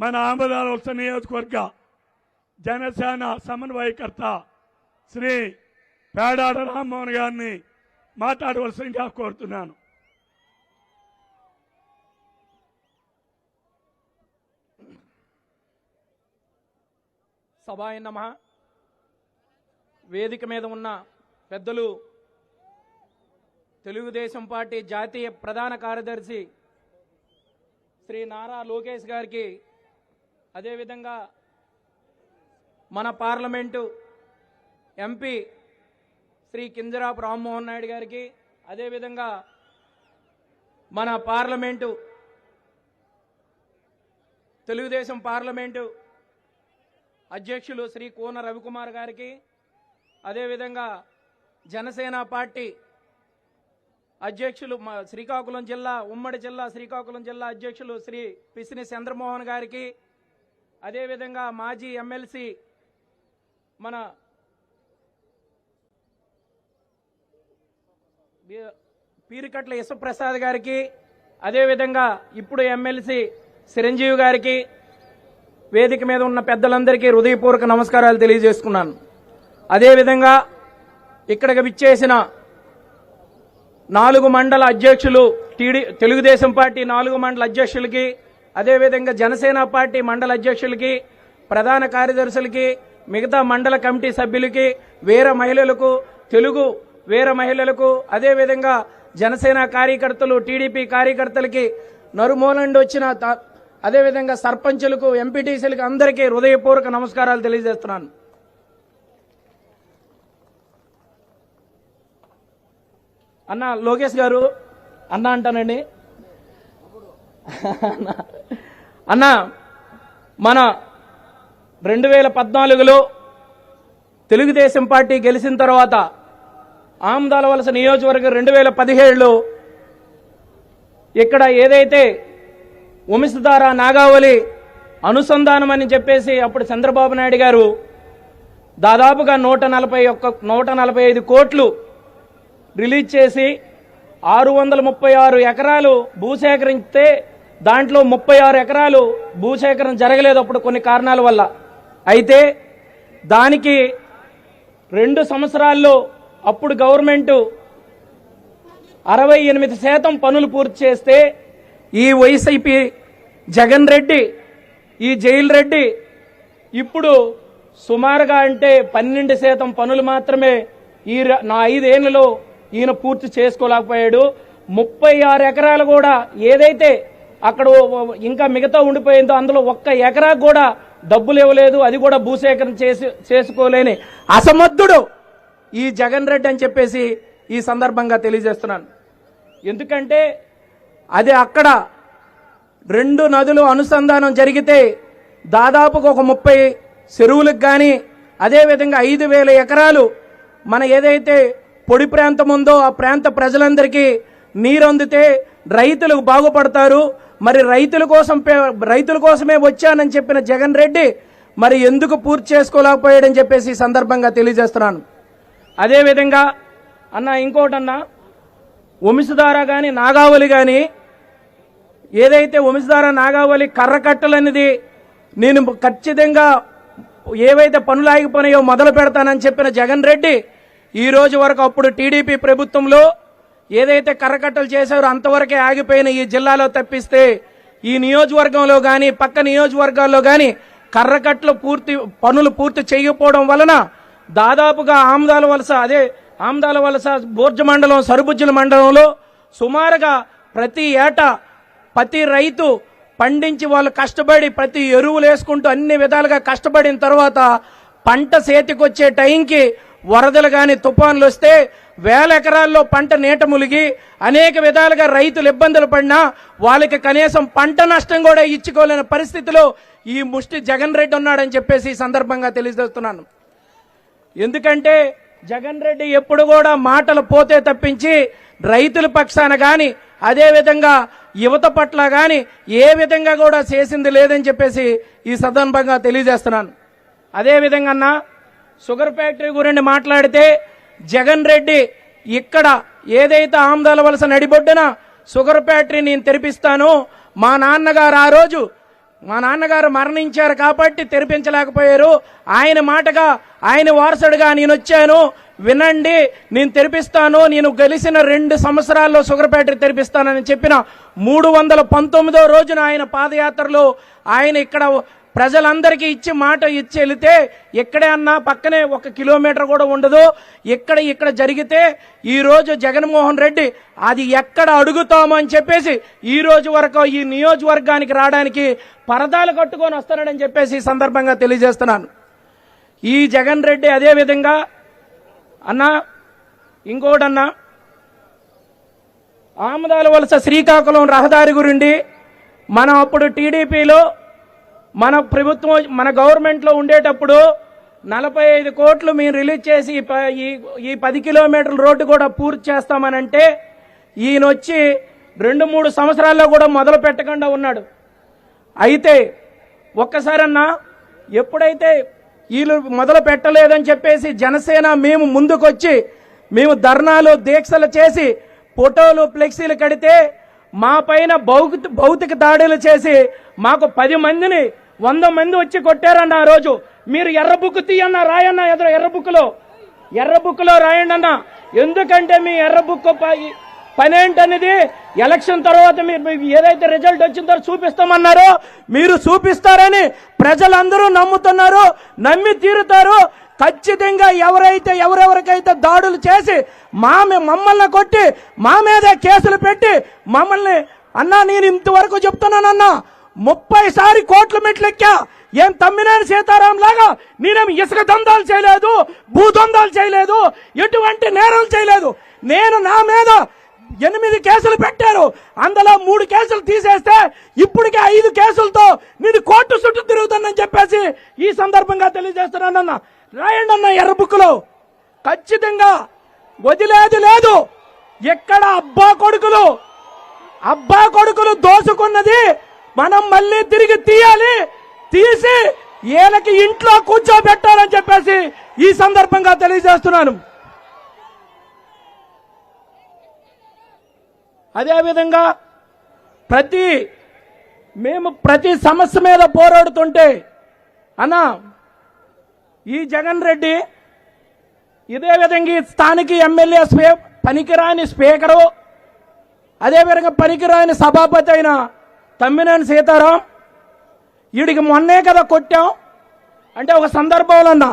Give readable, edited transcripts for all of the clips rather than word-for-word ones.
మన ఆమదాలవలస నియోజకవర్గ జనసేన సమన్వయకర్త శ్రీ పేడాడ రామ్మోహన్ గారిని మాట్లాడవలసిందిగా కోరుతున్నాను. సభాయ నమః. వేదిక మీద ఉన్న పెద్దలు, తెలుగుదేశం పార్టీ జాతీయ ప్రధాన కార్యదర్శి శ్రీ నారా లోకేష్ గారికి, అదేవిధంగా మన పార్లమెంటు ఎంపీ శ్రీ కింజరాపు రామ్మోహన్ నాయుడు గారికి, అదేవిధంగా మన పార్లమెంటు తెలుగుదేశం పార్లమెంటు అధ్యక్షులు శ్రీ కోన రవికుమార్ గారికి, అదేవిధంగా జనసేన పార్టీ అధ్యక్షులు శ్రీకాకుళం జిల్లా ఉమ్మడి జిల్లా శ్రీకాకుళం జిల్లా అధ్యక్షులు శ్రీ పిసిని చంద్రమోహన్ గారికి, అదేవిధంగా మాజీ ఎమ్మెల్సీ మన పీరికట్ల యశప్రసాద్ గారికి, అదేవిధంగా ఇప్పుడు ఎమ్మెల్సీ చిరంజీవి గారికి, వేదిక మీద ఉన్న పెద్దలందరికీ హృదయపూర్వక నమస్కారాలు తెలియజేసుకున్నాను. అదేవిధంగా ఇక్కడికి విచ్చేసిన 4 మండల అధ్యక్షులు, తెలుగుదేశం పార్టీ 4 మండల అధ్యక్షులకి, అదేవిధంగా జనసేన పార్టీ మండల అధ్యక్షులకి, ప్రధాన కార్యదర్శులకి, మిగతా మండల కమిటీ సభ్యులకి, వీర మహిళలకు, తెలుగు వీర మహిళలకు, అదేవిధంగా జనసేన కార్యకర్తలు, టీడీపీ కార్యకర్తలకి, నరుమూలండి వచ్చిన అదేవిధంగా సర్పంచులకు, ఎంపీటీసీలకు అందరికీ హృదయపూర్వక నమస్కారాలు తెలియజేస్తున్నాను. అన్న లోకేష్ గారు, అన్న అంటానండి. అన్న, మన 2014లో తెలుగుదేశం పార్టీ గెలిచిన తర్వాత ఆమదాలవలస నియోజకవర్గం 2017లో ఇక్కడ ఏదైతే వంశధార నాగావళి అనుసంధానం అని చెప్పేసి అప్పుడు చంద్రబాబు నాయుడు గారు దాదాపుగా 145 కోట్లు రిలీజ్ చేసి 636 ఎకరాలు భూసేకరిస్తే దాంట్లో 36 ఎకరాలు భూసేకరణ జరగలేదు అప్పుడు కొన్ని కారణాల వల్ల. అయితే దానికి 2 సంవత్సరాల్లో అప్పుడు గవర్నమెంట్ 68% పనులు పూర్తి చేస్తే ఈ వైసీపీ జగన్ రెడ్డి, ఈ జైల్ రెడ్డి ఇప్పుడు సుమారుగా అంటే 12% పనులు మాత్రమే ఈ 5 ఏళ్లలో ఈయన పూర్తి చేసుకోలేకపోయాడు. 36 ఎకరాలు కూడా ఏదైతే అక్కడ ఇంకా మిగతా ఉండిపోయిందో అందులో 1 ఎకరాకు కూడా డబ్బులు ఇవ్వలేదు. అది కూడా భూసేకరణ చేసుకోలేని అసమర్థుడు ఈ జగన్ రెడ్డి అని చెప్పేసి ఈ సందర్భంగా తెలియజేస్తున్నాను. ఎందుకంటే అది అక్కడ 2 నదులు అనుసంధానం జరిగితే దాదాపుగా ఒక 30 చెరువులకు కానీ, అదేవిధంగా 5,000 ఎకరాలు మన ఏదైతే పొడి ప్రాంతం ఉందో ఆ ప్రాంత ప్రజలందరికీ నీరు అందితే రైతులకు బాగుపడతారు. మరి రైతుల కోసమే వచ్చానని చెప్పిన జగన్ రెడ్డి మరి ఎందుకు పూర్తి చేసుకోలేకపోయాడని చెప్పేసి ఈ సందర్భంగా తెలియజేస్తున్నాను. అదేవిధంగా అన్న ఇంకోటన్నా, వంశధార కానీ నాగావళి కానీ ఏదైతే వంశధార నాగావళి కర్రకట్టలు అనేది నేను ఖచ్చితంగా ఏవైతే పనులు ఆగిపోయినాయో మొదలు పెడతానని చెప్పిన జగన్ రెడ్డి ఈ రోజు వరకు అప్పుడు టీడీపీ ప్రభుత్వంలో ఏదైతే కర్రకట్టలు చేశారో అంతవరకే ఆగిపోయిన ఈ జిల్లాలో తప్పిస్తే ఈ నియోజకవర్గంలో కానీ పక్క నియోజకవర్గాల్లో కానీ కర్రకట్టలు పనులు పూర్తి చేయకపోవడం వలన దాదాపుగా ఆమదాల వలస బోర్జ మండలం, సరుబుజ్జల మండలంలో సుమారుగా ప్రతి ఏటా ప్రతి రైతు పండించి వాళ్ళు కష్టపడి ప్రతి ఎరువులు వేసుకుంటూ అన్ని విధాలుగా కష్టపడిన తర్వాత పంట చేతికొచ్చే టైంకి వరదలు గాని తుఫాన్లు వస్తే 1000 ఎకరాల్లో పంట నీట ములిగి అనేక విధాలుగా రైతులు ఇబ్బందులు పడినా వాళ్ళకి కనీసం పంట నష్టం కూడా ఇచ్చుకోలేని పరిస్థితిలో ఈ ముష్టి జగన్ రెడ్డి ఉన్నాడని చెప్పేసి ఈ సందర్భంగా తెలియజేస్తున్నాను. ఎందుకంటే జగన్ రెడ్డి ఎప్పుడు కూడా మాటలు పోతే తప్పించి రైతుల పక్షాన గాని అదేవిధంగా యువత పట్ల గాని ఏ విధంగా కూడా చేసింది లేదని చెప్పేసి ఈ సందర్భంగా తెలియజేస్తున్నాను. అదేవిధంగా అన్న షుగర్ ఫ్యాక్టరీ గురించి మాట్లాడితే జగన్ రెడ్డి ఇక్కడ ఏదైతే ఆమదాల వలస నడిబొడ్డున షుగర్ ఫ్యాక్టరీ నేను తెరిపిస్తాను, మా నాన్నగారు ఆ రోజు మా నాన్నగారు మరణించారు కాబట్టి తెరిపించలేకపోయారు. ఆయన మాటగా ఆయన వారసుడిగా నేను వచ్చాను, వినండి, నేను తెరిపిస్తాను, నేను గెలిచిన 2 సంవత్సరాల్లో షుగర్ ఫ్యాక్టరీ తెరిపిస్తానని చెప్పిన 319వ రోజున ఆయన పాదయాత్రలో ఆయన ఇక్కడ ప్రజలందరికీ ఇచ్చి మాట ఇచ్చి వెళితే ఎక్కడే అన్నా పక్కనే 1 కిలోమీటర్ కూడా ఉండదు. ఇక్కడ జరిగితే ఈ రోజు జగన్మోహన్ రెడ్డి అది ఎక్కడ అడుగుతామో అని చెప్పేసి ఈ రోజు వరకు ఈ నియోజకవర్గానికి రావడానికి పరదాలు కట్టుకొని వస్తానని చెప్పేసి ఈ సందర్భంగా తెలియజేస్తున్నాను. ఈ జగన్ రెడ్డి అదే విధంగా అన్నా ఇంకోటన్నా ఆమదాల వలస శ్రీకాకుళం రహదారి గురించి మనం అప్పుడు టీడీపీలో మన ప్రభుత్వం మన గవర్నమెంట్లో ఉండేటప్పుడు 45 కోట్లు మేము రిలీజ్ చేసి ఈ 10 కిలోమీటర్ల రోడ్డు కూడా పూర్తి చేస్తామనంటే ఈయన వచ్చి 2-3 సంవత్సరాల్లో కూడా మొదలు పెట్టకుండా ఉన్నాడు. అయితే ఒక్కసారన్నా ఎప్పుడైతే వీళ్ళు మొదలు పెట్టలేదని చెప్పేసి జనసేన మేము ముందుకొచ్చి మేము ధర్నాలు దీక్షలు చేసి ఫోటోలు ఫ్లెక్సీలు కడితే మా పైన భౌతిక దాడులు చేసి మాకు 10 మందిని 100 మంది వచ్చి కొట్టారన్న. ఆ రోజు మీరు ఎర్ర బుక్ తీయన్న, రాయన్న, ఎర్ర బుక్లో రాయండి అన్న. ఎందుకంటే మీ ఎర్ర బుక్ పని ఏంటనేది ఎలక్షన్ తర్వాత మీరు ఏదైతే రిజల్ట్ వచ్చిన తర్వాత చూపిస్తామన్నారో మీరు చూపిస్తారని ప్రజలందరూ నమ్ముతున్నారు, నమ్మి తీరుతారు. ఖచ్చితంగా ఎవరెవరికైతే దాడులు చేసి మమ్మల్ని కొట్టి మా మీద కేసులు పెట్టి మమ్మల్ని అన్నా నేను ఇంతవరకు చెప్తున్నానన్నా 30 సారి కోట్ల మెట్లెక్కా. ఏం తమ్మినేని సీతారాం లాగా నేనేం ఇసుక దందాలు చేయలేదు, భూదందాలు చేయలేదు, ఎటువంటి నేరాలు చేయలేదు. నేను నా మీద 8 కేసులు పెట్టారు, అందులో 3 కేసులు తీసేస్తే ఇప్పటికే 5 కేసులతో నేను కోర్టు చుట్టూ తిరుగుతానని చెప్పేసి ఈ సందర్భంగా తెలియజేస్తున్నానన్న. రాయండి అన్న ఎర్ర బుక్లో. ఖచ్చితంగా వదిలేది లేదు. ఎక్కడ అబ్బా కొడుకులు దోసుకున్నది మనం మళ్ళీ తిరిగి తీయాలి, తీసి వీళ్ళకి ఇంట్లో కూర్చోబెట్టాలని చెప్పేసి ఈ సందర్భంగా తెలియజేస్తున్నాను. అదేవిధంగా మేము ప్రతి సమస్య మీద పోరాడుతుంటే అన్నా ఈ జగన్ రెడ్డి ఇదే విధంగా స్థానిక ఎమ్మెల్యే పనికిరాని స్పీకరు, అదేవిధంగా పనికిరాని సభాపతి అయిన తమ్మినేని సీతారాం వీడికి మొన్నే కదా కొట్టాం అంటే ఒక సందర్భంలో అన్నా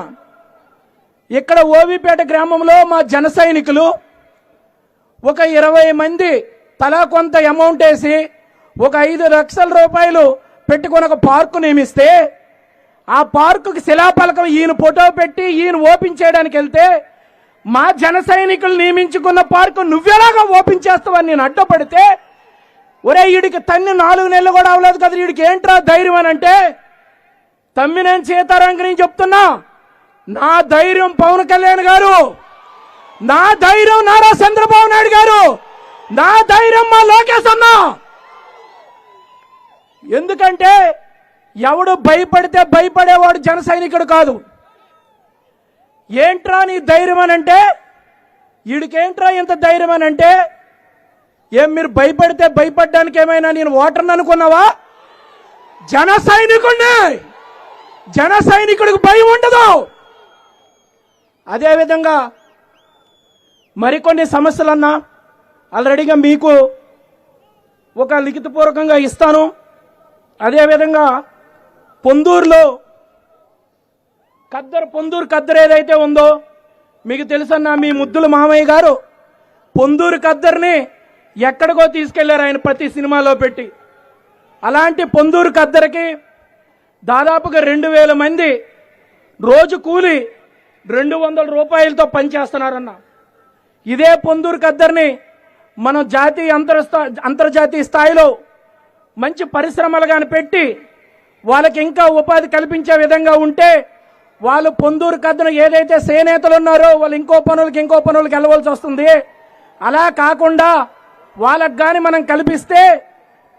ఇక్కడ ఓవిపేట గ్రామంలో మా జన సైనికులు ఒక 20 మంది తలా కొంత అమౌంట్ వేసి ఒక 5 లక్షల రూపాయలు పెట్టుకుని ఒక పార్కు నియమిస్తే ఆ పార్కుకి శిలాఫలకం ఈయన ఫోటో పెట్టి ఈయన ఓపెన్ చేయడానికి వెళ్తే మా జన సైనికులు నియమించుకున్న పార్కు నువ్వెలాగా ఓపెన్ చేస్తావని నేను అడ్డుపడితే ఒరే వీడికి తన్ని 4 నెలలు కూడా అవ్వలేదు కదా, వీడికి ఏంట్రా ధైర్యం అని అంటే తమ్మినేని సీతారాం నేను చెప్తున్నా, నా ధైర్యం పవన్ కళ్యాణ్ గారు, నా ధైర్యం నారా చంద్రబాబు నాయుడు గారు, నా ధైర్యం మా లోకేష్ అన్న. ఎందుకంటే ఎవడు భయపడితే భయపడేవాడు జన సైనికుడు కాదు. ఏంట్రా నీ ధైర్యం అని అంటే వీడికేంట్రా ఇంత ధైర్యం అని అంటే ఏం మీరు భయపడితే భయపడడానికి ఏమైనా నేను ఓటర్ని అనుకున్నావా? జన సైనికుడికి భయం ఉండదు. అదేవిధంగా మరికొన్ని సమస్యలన్నా ఆల్రెడీగా మీకు ఒక లిఖితపూర్వకంగా ఇస్తాను. అదేవిధంగా పొందూరులో పొందూరు ఖద్దరు ఏదైతే ఉందో మీకు తెలుసన్నా, మీ ముద్దుల మామయ్య గారు పొందూరు ఖద్దరుని ఎక్కడికో తీసుకెళ్లారు ఆయన ప్రతి సినిమాలో పెట్టి. అలాంటి పొందూరు ఖద్దరుకి దాదాపుగా 2000 మంది రోజు కూలి 200 రూపాయలతో పనిచేస్తున్నారన్న. ఇదే పొందూరు ఖద్దరుని మనం జాతీయ అంతర్జాతీయ స్థాయిలో మంచి పరిశ్రమలుగా పెట్టి వాళ్ళకి ఇంకా ఉపాధి కల్పించే విధంగా ఉంటే వాళ్ళు పొందూరు ఖద్దరు ఏదైతే చేనేతలు ఉన్నారో వాళ్ళు ఇంకో పనులకి వెళ్ళవలసి వస్తుంది. అలా కాకుండా వాళ్ళకి కానీ మనం కల్పిస్తే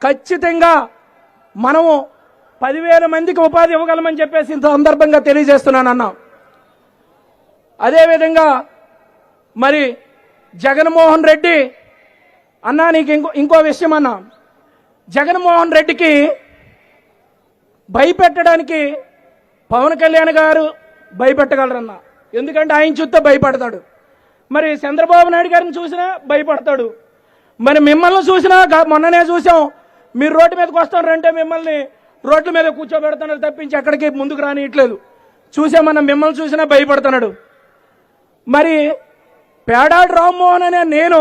ఖచ్చితంగా మనము 10,000 మందికి ఉపాధి ఇవ్వగలమని చెప్పేసి ఇంత సందర్భంగా తెలియజేస్తున్నానన్నా. అదేవిధంగా మరి జగన్మోహన్ రెడ్డి అన్నా నీకు ఇంకో విషయం అన్నా, జగన్మోహన్ రెడ్డికి భయపెట్టడానికి పవన్ కళ్యాణ్ గారు భయపెట్టగలరన్న, ఎందుకంటే ఆయన చూస్తే భయపడతాడు. మరి చంద్రబాబు నాయుడు గారిని చూసినా భయపడతాడు. మరి మిమ్మల్ని చూసినా మొన్ననే చూసాం, మీరు రోడ్డు మీదకి వస్తారంటే మిమ్మల్ని రోడ్ల మీద కూర్చోబెడుతున్నారు తప్పించి ఎక్కడికి ముందుకు రానియట్లేదు. చూసామన్నా మిమ్మల్ని చూసినా భయపడుతున్నాడు. మరి పేడాడు రామ్మోహన్ అనే నేను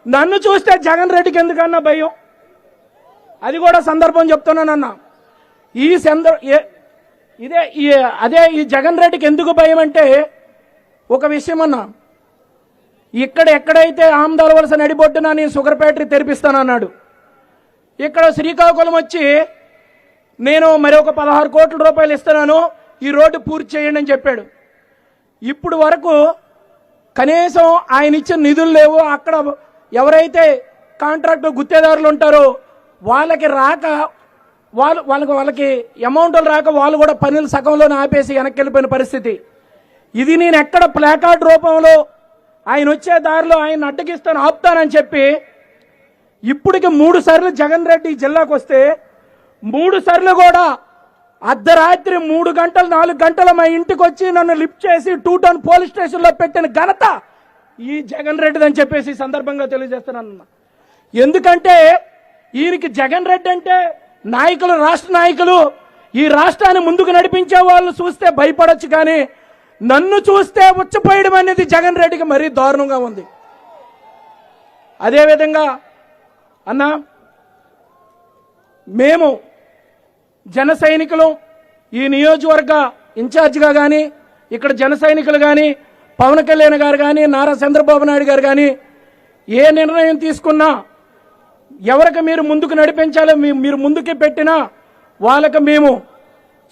నన్ను చూస్తే జగన్ రెడ్డికి ఎందుకన్నా భయం? అది కూడా సందర్భం చెప్తున్నానన్నా. అదే ఈ జగన్ రెడ్డికి ఎందుకు భయం అంటే ఒక విషయం అన్నా, ఎక్కడైతే ఆమదాల వలస నడిబొట్టున నేను షుగర్ ఫ్యాక్టరీ తెరిపిస్తానన్నాడు, ఇక్కడ శ్రీకాకుళం వచ్చి నేను మరి ఒక 16 కోట్ల రూపాయలు ఇస్తున్నాను, ఈ రోడ్డు పూర్తి చేయండి అని చెప్పాడు. ఇప్పుడు వరకు కనీసం ఆయన ఇచ్చిన నిధులు లేవు. అక్కడ ఎవరైతే కాంట్రాక్ట్ గుత్తేదారులు ఉంటారో వాళ్ళకి రాక వాళ్ళకి అమౌంట్లు రాక వాళ్ళు కూడా పనులు సగంలోనే ఆపేసి వెనక్కి వెళ్ళిపోయిన పరిస్థితి. ఇది నేను ఎక్కడ ప్లాకార్డ్ రూపంలో ఆయన వచ్చే దారిలో ఆయన అడ్డగిస్తాను ఆపుతానని చెప్పి ఇప్పటికి 3 సార్లు జగన్ రెడ్డి జిల్లాకు వస్తే 3 సార్లు కూడా అర్ధరాత్రి 3 గంటలు 4 గంటల మా ఇంటికి వచ్చి నన్ను లిఫ్ట్ చేసి 2 టౌన్ పోలీస్ స్టేషన్లో పెట్టిన ఘనత ఈ జగన్ రెడ్డిదని చెప్పేసి ఈ సందర్భంగా తెలియజేస్తున్నాను. ఎందుకంటే ఈయనకి జగన్ రెడ్డి అంటే నాయకులు, రాష్ట్ర నాయకులు ఈ రాష్ట్రాన్ని ముందుకు నడిపించే వాళ్ళు చూస్తే భయపడొచ్చు, కానీ నన్ను చూస్తే ఉచ్చపోయడం అనేది జగన్ రెడ్డికి మరీ దారుణంగా ఉంది. అదేవిధంగా అన్నా, మేము జన సైనికులు ఈ నియోజకవర్గ ఇన్ఛార్జిగా కానీ ఇక్కడ జన సైనికులు కానీ పవన్ కళ్యాణ్ గారు కానీ నారా చంద్రబాబు నాయుడు గారు కానీ ఏ నిర్ణయం తీసుకున్నా ఎవరికి మీరు ముందుకు నడిపించాలో మీరు ముందుకు పెట్టినా వాళ్ళకి మేము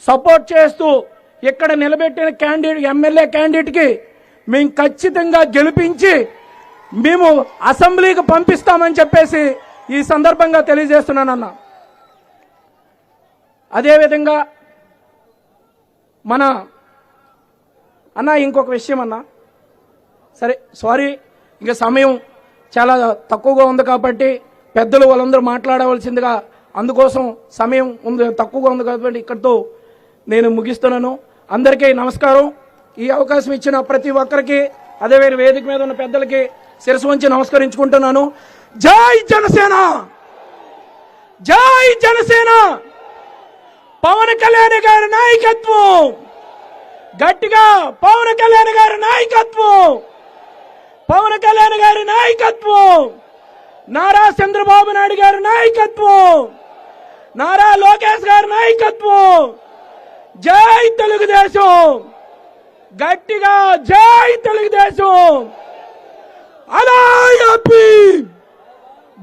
సపోర్ట్ చేస్తూ ఇక్కడ నిలబెట్టిన ఎమ్మెల్యే క్యాండిడేట్కి మేము ఖచ్చితంగా గెలిపించి మేము అసెంబ్లీకి పంపిస్తామని చెప్పేసి ఈ సందర్భంగా తెలియజేస్తున్నానన్నా. అదేవిధంగా అన్న ఇంకొక విషయం అన్నా, సరే సారీ, ఇంకా సమయం చాలా తక్కువగా ఉంది కాబట్టి పెద్దలు వాళ్ళందరూ మాట్లాడవలసిందిగా, అందుకోసం సమయం తక్కువగా ఉంది కాబట్టి ఇక్కడితో నేను ముగిస్తున్నాను. అందరికీ నమస్కారం. ఈ అవకాశం ఇచ్చిన ప్రతి ఒక్కరికి, అదే వేదిక మీద ఉన్న పెద్దలకి శిరస్సు వంచి నమస్కరించుకుంటున్నాను. జై జనసేన, జై జనసేన. పవన్ కళ్యాణ్ గారి నాయకత్వం, గట్టిగా పవన్ కళ్యాణ్ గారి నాయకత్వం, పవన్ కళ్యాణ్ గారి నాయకత్వం, నారా చంద్రబాబు నాయుడు గారి నాయకత్వం, నారా లోకేష్ గారి నాయకత్వం. జై తెలుగుదేశం, గట్టిగా జై తెలుగుదేశం. అలా యాపీ,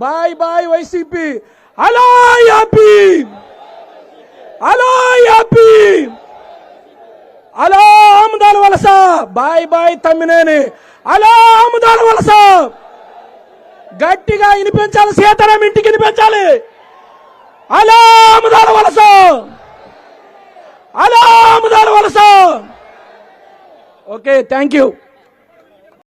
బాయ్ బాయ్ వైసీపీ, అలా యాపీ, అలా యాపీ, అలా ఆముదాల వలస, బాయ్ బాయ్ తమ్మినేని, అలా ఆముదాల వలస. గట్టిగా వినిపించాలి, సీతారాం ఇంటికి వినిపించాలి. అలా ఆముదాల వలస, అలా ఆముదాల వలస. Okay, thank you.